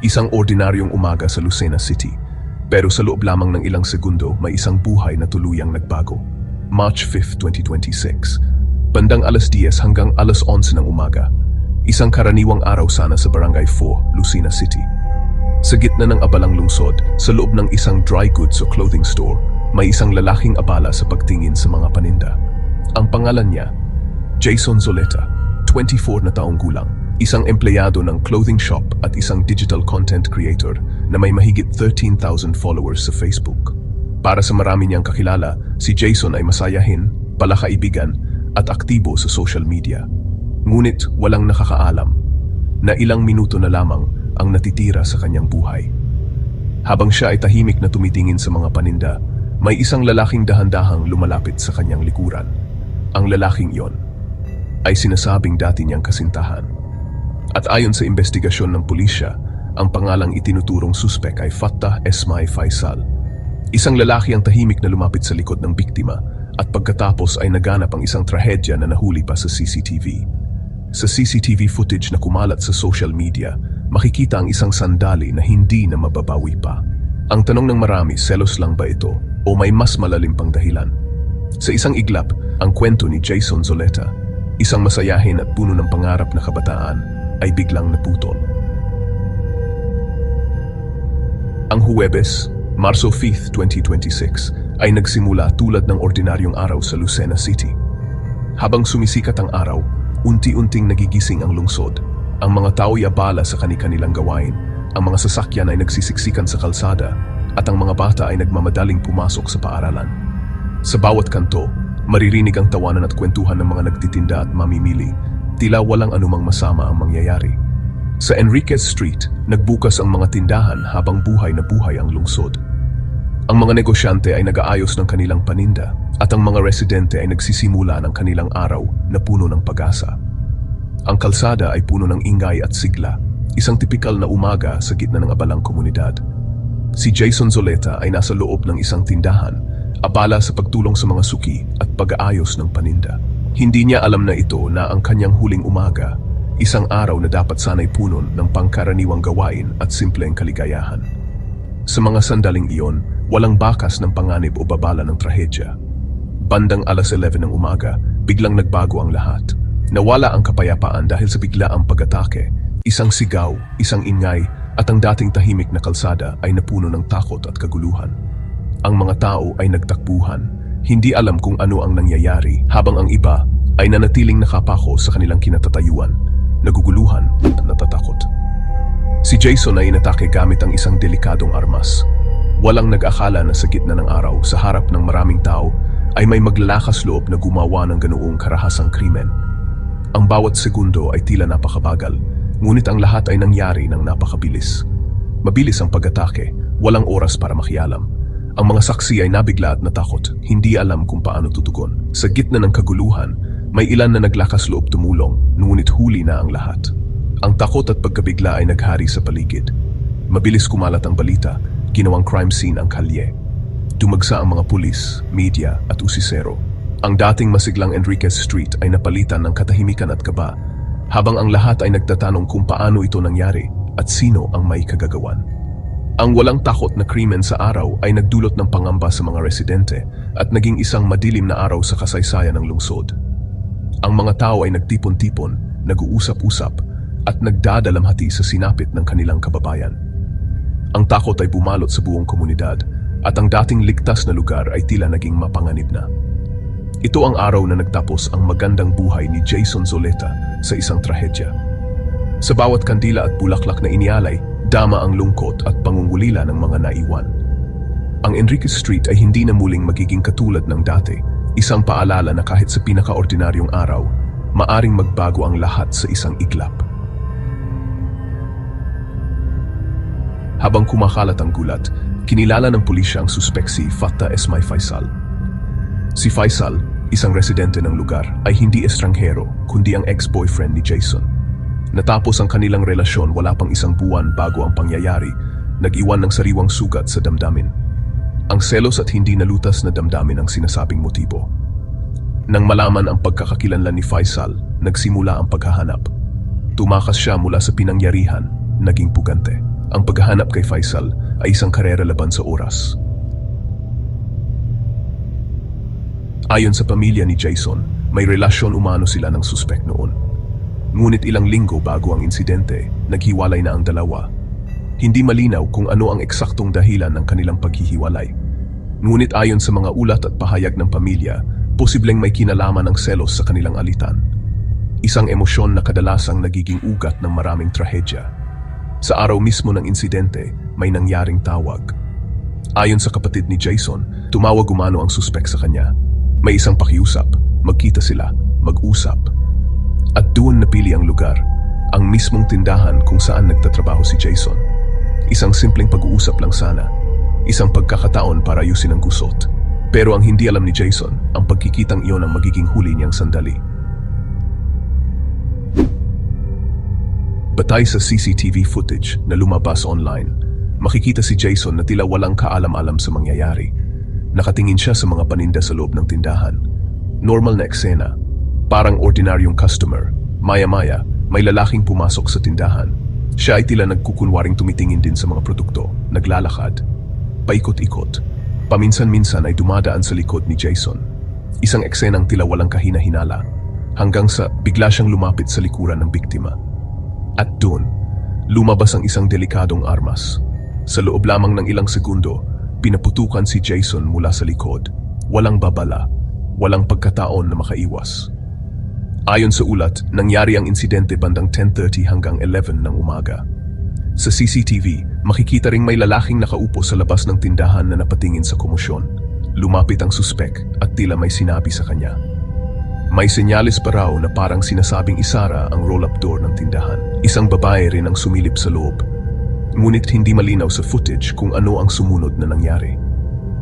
Isang ordinaryong umaga sa Lucena City, pero sa loob lamang ng ilang segundo may isang buhay na tuluyang nagbago. March 5, 2026. Bandang alas 10 hanggang alas 11 ng umaga. Isang karaniwang araw sana sa Barangay 4, Lucena City. Sa gitna ng abalang lungsod, sa loob ng isang dry goods o clothing store, may isang lalaking abala sa pagtingin sa mga paninda. Ang pangalan niya, Jason Zoleta, 24 na taong gulang. Isang empleyado ng clothing shop at isang digital content creator na may mahigit 13,000 followers sa Facebook. Para sa marami niyang kakilala, si Jason ay masayahin, palakaibigan at aktibo sa social media. Ngunit walang nakakaalam na ilang minuto na lamang ang natitira sa kanyang buhay. Habang siya ay tahimik na tumitingin sa mga paninda, may isang lalaking dahan-dahang lumalapit sa kanyang likuran. Ang lalaking iyon ay sinasabing dati niyang kasintahan. At ayon sa investigasyon ng pulisya, ang pangalang itinuturong suspek ay Fattah Esmail Faisal. Isang lalaki ang tahimik na lumapit sa likod ng biktima at pagkatapos ay naganap ang isang trahedya na nahuli pa sa CCTV. Sa CCTV footage na kumalat sa social media, makikita ang isang sandali na hindi na mababawi pa. Ang tanong ng marami, selos lang ba ito o may mas malalim pang dahilan? Sa isang iglap, ang kwento ni Jason Zoleta, isang masayahin at puno ng pangarap na kabataan, ay biglang naputol. Ang Huwebes, Marso 5, 2026, ay nagsimula tulad ng ordinaryong araw sa Lucena City. Habang sumisikat ang araw, unti-unting nagigising ang lungsod. Ang mga tao ay abala sa kani-kanilang gawain, ang mga sasakyan ay nagsisiksikan sa kalsada, at ang mga bata ay nagmamadaling pumasok sa paaralan. Sa bawat kanto, maririnig ang tawanan at kwentuhan ng mga nagtitinda at mamimili, tila walang anumang masama ang mangyayari. Sa Enriquez Street, nagbukas ang mga tindahan habang buhay na buhay ang lungsod. Ang mga negosyante ay nag-aayos ng kanilang paninda at ang mga residente ay nagsisimula ng kanilang araw na puno ng pag-asa. Ang kalsada ay puno ng ingay at sigla, isang tipikal na umaga sa gitna ng abalang komunidad. Si Jason Zoleta ay nasa loob ng isang tindahan, abala sa pagtulong sa mga suki at pag-aayos ng paninda. Hindi niya alam na ito na ang kanyang huling umaga, isang araw na dapat sana'y puno ng pangkaraniwang gawain at simpleng kaligayahan. Sa mga sandaling iyon, walang bakas ng panganib o babala ng trahedya. Bandang alas 11 ng umaga, biglang nagbago ang lahat. Nawala ang kapayapaan dahil sa biglaang pag-atake, isang sigaw, isang ingay, at ang dating tahimik na kalsada ay napuno ng takot at kaguluhan. Ang mga tao ay nagtakbuhan, hindi alam kung ano ang nangyayari, habang ang iba ay nanatiling nakapako sa kanilang kinatatayuan, naguguluhan at natatakot. Si Jason ay inatake gamit ang isang delikadong armas. Walang nag-akala na sa gitna ng araw, sa harap ng maraming tao, ay may maglalakas loob na gumawa ng ganoong karahasang krimen. Ang bawat segundo ay tila napakabagal, ngunit ang lahat ay nangyari ng napakabilis. Mabilis ang pag-atake, walang oras para makialam. Ang mga saksi ay nabigla at natakot, hindi alam kung paano tutugon. Sa gitna ng kaguluhan, may ilan na naglakas loob tumulong, ngunit huli na ang lahat. Ang takot at pagkabigla ay naghari sa paligid. Mabilis kumalat ang balita, ginawang crime scene ang kalye. Dumagsa ang mga pulis, media at usisero. Ang dating masiglang Enriquez Street ay napalitan ng katahimikan at kaba, habang ang lahat ay nagtatanong kung paano ito nangyari at sino ang may kagagawan. Ang walang takot na krimen sa araw ay nagdulot ng pangamba sa mga residente at naging isang madilim na araw sa kasaysayan ng lungsod. Ang mga tao ay nagtipon-tipon, nag-uusap-usap at nagdadalamhati sa sinapit ng kanilang kababayan. Ang takot ay bumalot sa buong komunidad at ang dating ligtas na lugar ay tila naging mapanganib na. Ito ang araw na nagtapos ang magandang buhay ni Jason Zoleta sa isang trahedya. Sa bawat kandila at bulaklak na inialay, dama ang lungkot at pangungulila ng mga naiwan. Ang Enriquez Street ay hindi na muling magiging katulad ng dati, isang paalala na kahit sa pinakaordinaryong araw, maaring magbago ang lahat sa isang iglap. Habang kumakalat ang gulat, kinilala ng pulisya ang suspek si Fattah Esmail Faisal. Si Faisal, isang residente ng lugar, ay hindi estranghero kundi ang ex-boyfriend ni Jason. Natapos ang kanilang relasyon wala pang isang buwan bago ang pangyayari, nag-iwan ng sariwang sugat sa damdamin. Ang selos at hindi nalutas na damdamin ang sinasabing motibo. Nang malaman ang pagkakakilanlan ni Faisal, nagsimula ang paghahanap. Tumakas siya mula sa pinangyarihan, naging pugante. Ang paghahanap kay Faisal ay isang karera laban sa oras. Ayon sa pamilya ni Jason, may relasyon umano sila ng suspek noon. Ngunit ilang linggo bago ang insidente, naghiwalay na ang dalawa. Hindi malinaw kung ano ang eksaktong dahilan ng kanilang paghihiwalay. Ngunit ayon sa mga ulat at pahayag ng pamilya, posibleng may kinalaman ng selos sa kanilang alitan. Isang emosyon na kadalasang nagiging ugat ng maraming trahedya. Sa araw mismo ng insidente, may nangyaring tawag. Ayon sa kapatid ni Jason, tumawag umano ang suspek sa kanya. May isang pakiusap, magkita sila, mag-usap. At doon napili ang lugar, ang mismong tindahan kung saan nagtatrabaho si Jason. Isang simpleng pag-uusap lang sana, isang pagkakataon para ayusin ang gusot. Pero ang hindi alam ni Jason, ang pagkikitang iyon ang magiging huli niyang sandali. Batay sa CCTV footage na lumabas online, makikita si Jason na tila walang kaalam-alam sa mangyayari. Nakatingin siya sa mga paninda sa loob ng tindahan. Normal na eksena, parang ordinaryong customer. Maya-maya, may lalaking pumasok sa tindahan. Siya ay tila nagkukunwaring tumitingin din sa mga produkto, naglalakad, paikot-ikot. Paminsan-minsan ay dumadaan sa likod ni Jason. Isang eksenang tila walang kahina-hinala, hanggang sa bigla siyang lumapit sa likuran ng biktima. At doon, lumabas ang isang delikadong armas. Sa loob lamang ng ilang segundo, pinaputukan si Jason mula sa likod. Walang babala, walang pagkataon na makaiwas. Ayon sa ulat, nangyari ang insidente bandang 10:30 hanggang 11 ng umaga. Sa CCTV, makikita ring may lalaking nakaupo sa labas ng tindahan na napatingin sa komosyon. Lumapit ang suspek at tila may sinabi sa kanya. May senyales pa raw na parang sinasabing isara ang roll-up door ng tindahan. Isang babae rin ang sumilip sa loob. Ngunit hindi malinaw sa footage kung ano ang sumunod na nangyari.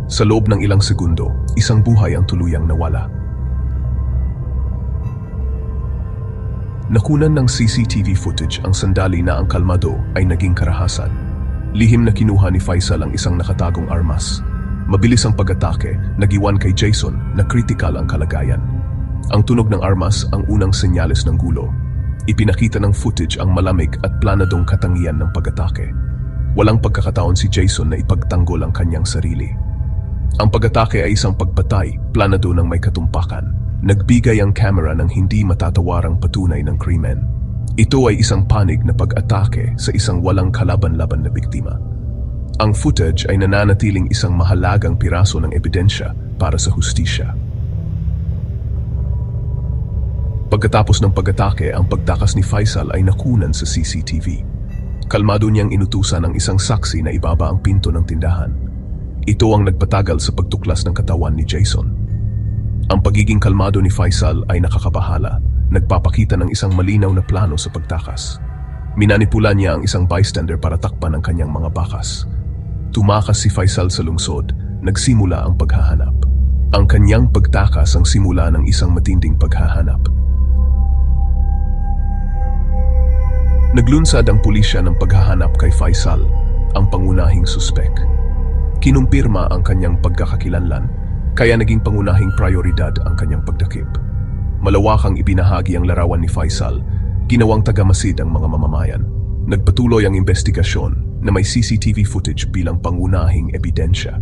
Sa loob ng ilang segundo, isang buhay ang tuluyang nawala. Nakunan ng CCTV footage ang sandali na ang kalmado ay naging karahasan. Lihim na kinuha ni Faisal ang isang nakatagong armas. Mabilis ang pag-atake, nag-iwan kay Jason na kritikal ang kalagayan. Ang tunog ng armas ang unang senyales ng gulo. Ipinakita ng footage ang malamig at planadong katangian ng pag-atake. Walang pagkakataon si Jason na ipagtanggol ang kanyang sarili. Ang pag-atake ay isang pagpatay, planado ng may katumpakan. Nagbigay ang camera ng hindi matatawarang patunay ng krimen. Ito ay isang panig na pag-atake sa isang walang kalaban-laban na biktima. Ang footage ay nananatiling isang mahalagang piraso ng ebidensya para sa hustisya. Pagkatapos ng pag-atake, ang pagtakas ni Faisal ay nakunan sa CCTV. Kalmado niyang inutusan ang isang saksi na ibaba ang pinto ng tindahan. Ito ang nagpatagal sa pagtuklas ng katawan ni Jason. Ang pagiging kalmado ni Faisal ay nakakabahala, nagpapakita ng isang malinaw na plano sa pagtakas. Minanipula niya ang isang bystander para takpan ang kanyang mga bakas. Tumakas si Faisal sa lungsod, nagsimula ang paghahanap. Ang kanyang pagtakas ang simula ng isang matinding paghahanap. Naglunsad ang pulisya ng paghahanap kay Faisal, ang pangunahing suspek. Kinumpirma ang kanyang pagkakakilanlan, kaya naging pangunahing prioridad ang kanyang pagdakip. Malawakang ibinahagi ang larawan ni Faisal, ginawang tagamasid ang mga mamamayan. Nagpatuloy ang investigasyon na may CCTV footage bilang pangunahing ebidensya.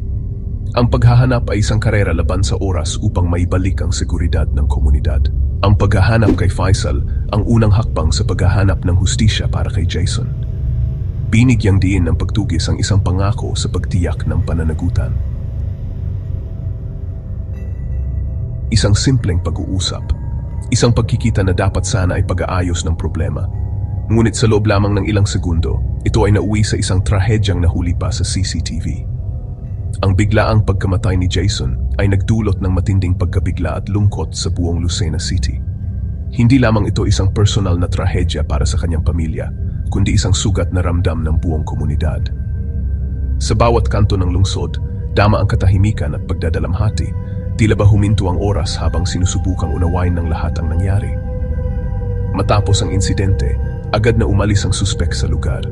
Ang paghahanap ay isang karera laban sa oras upang maibalik ang seguridad ng komunidad. Ang paghahanap kay Faisal ang unang hakbang sa paghahanap ng hustisya para kay Jason. Binigyang diin ng pagtugis ang isang pangako sa pagtiyak ng pananagutan. Isang simpleng pag-uusap. Isang pagkikita na dapat sana ay pag-aayos ng problema. Ngunit sa loob lamang ng ilang segundo, ito ay nauwi sa isang trahedyang nahuli pa sa CCTV. Ang biglaang pagkamatay ni Jason ay nagdulot ng matinding pagkabigla at lungkot sa buong Lucena City. Hindi lamang ito isang personal na trahedya para sa kanyang pamilya, kundi isang sugat na ramdam ng buong komunidad. Sa bawat kanto ng lungsod, dama ang katahimikan at pagdadalamhati, tila ba huminto ang oras habang sinusubukang unawain ng lahat ang nangyari. Matapos ang insidente, agad na umalis ang suspek sa lugar.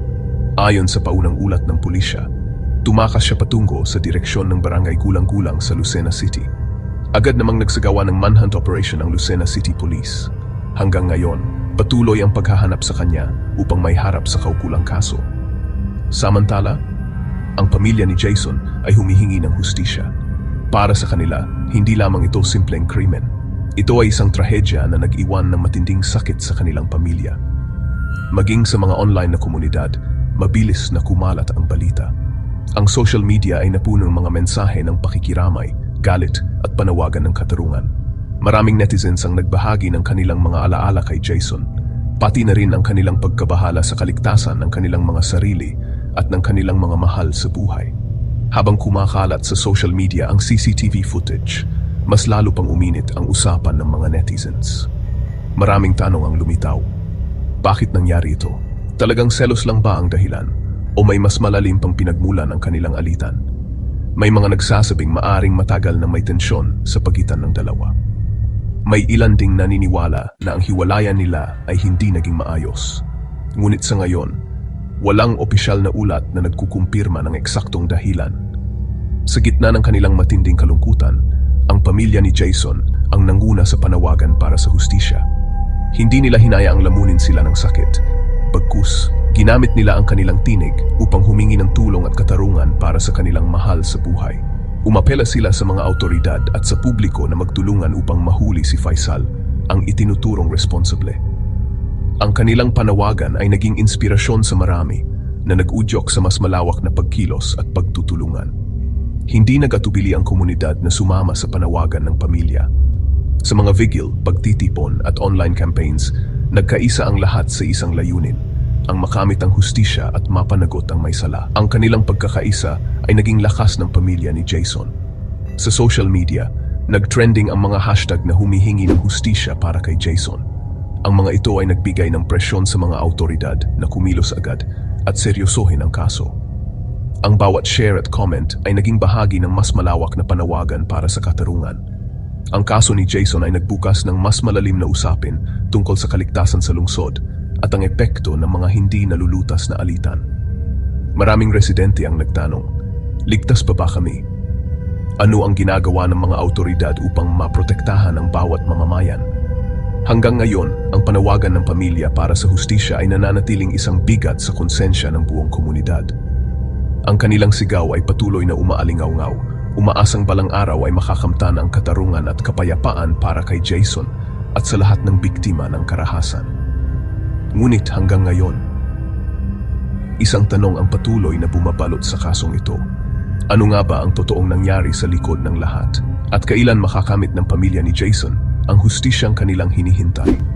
Ayon sa paunang ulat ng pulisya, tumakas siya patungo sa direksyon ng barangay Gulang-Gulang sa Lucena City. Agad namang nagsagawa ng manhunt operation ang Lucena City Police. Hanggang ngayon, patuloy ang paghahanap sa kanya upang may harap sa kaukulang kaso. Samantala, ang pamilya ni Jason ay humihingi ng hustisya. Para sa kanila, hindi lamang ito simpleng krimen. Ito ay isang trahedya na nag-iwan ng matinding sakit sa kanilang pamilya. Maging sa mga online na komunidad, mabilis na kumalat ang balita. Ang social media ay napuno ng mga mensahe ng pakikiramay, galit at panawagan ng katarungan. Maraming netizens ang nagbahagi ng kanilang mga alaala kay Jason, pati na rin ang kanilang pagkabahala sa kaligtasan ng kanilang mga sarili at ng kanilang mga mahal sa buhay. Habang kumakalat sa social media ang CCTV footage, mas lalo pang uminit ang usapan ng mga netizens. Maraming tanong ang lumitaw. Bakit nangyari ito? Talagang selos lang ba ang dahilan? O may mas malalim pang pinagmulan ang kanilang alitan? May mga nagsasabing maaring matagal na may tensyon sa pagitan ng dalawa. May ilan ding naniniwala na ang hiwalayan nila ay hindi naging maayos. Ngunit sa ngayon, walang opisyal na ulat na nagkukumpirma ng eksaktong dahilan. Sa gitna ng kanilang matinding kalungkutan, ang pamilya ni Jason ang nanguna sa panawagan para sa hustisya. Hindi nila hinayaang lamunin sila ng sakit. Bagkus, ginamit nila ang kanilang tinig upang humingi ng tulong at katarungan para sa kanilang mahal sa buhay. Umapela sila sa mga autoridad at sa publiko na magtulungan upang mahuli si Faisal, ang itinuturong responsable. Ang kanilang panawagan ay naging inspirasyon sa marami na nag-udyok sa mas malawak na pagkilos at pagtutulungan. Hindi nagatubili ang komunidad na sumama sa panawagan ng pamilya. Sa mga vigil, pagtitipon at online campaigns, nagkaisa ang lahat sa isang layunin, ang makamit ang hustisya at mapanagot ang may sala. Ang kanilang pagkakaisa ay naging lakas ng pamilya ni Jason. Sa social media, nag-trending ang mga hashtag na humihingi ng hustisya para kay Jason. Ang mga ito ay nagbigay ng presyon sa mga autoridad na kumilos agad at seryosohin ang kaso. Ang bawat share at comment ay naging bahagi ng mas malawak na panawagan para sa katarungan. Ang kaso ni Jason ay nagbukas ng mas malalim na usapin tungkol sa kaligtasan sa lungsod at ang epekto ng mga hindi nalulutas na alitan. Maraming residente ang nagtanong, ligtas pa ba kami? Ano ang ginagawa ng mga autoridad upang maprotektahan ang bawat mamamayan? Hanggang ngayon, ang panawagan ng pamilya para sa hustisya ay nananatiling isang bigat sa konsensya ng buong komunidad. Ang kanilang sigaw ay patuloy na umaalingaw-ngaw, umaasang balang araw ay makakamtan ang katarungan at kapayapaan para kay Jason at sa lahat ng biktima ng karahasan. Ngunit hanggang ngayon, isang tanong ang patuloy na bumabalot sa kasong ito. Ano nga ba ang totoong nangyari sa likod ng lahat? At kailan makakamit ng pamilya ni Jason ang hustisyang kanilang hinihintay?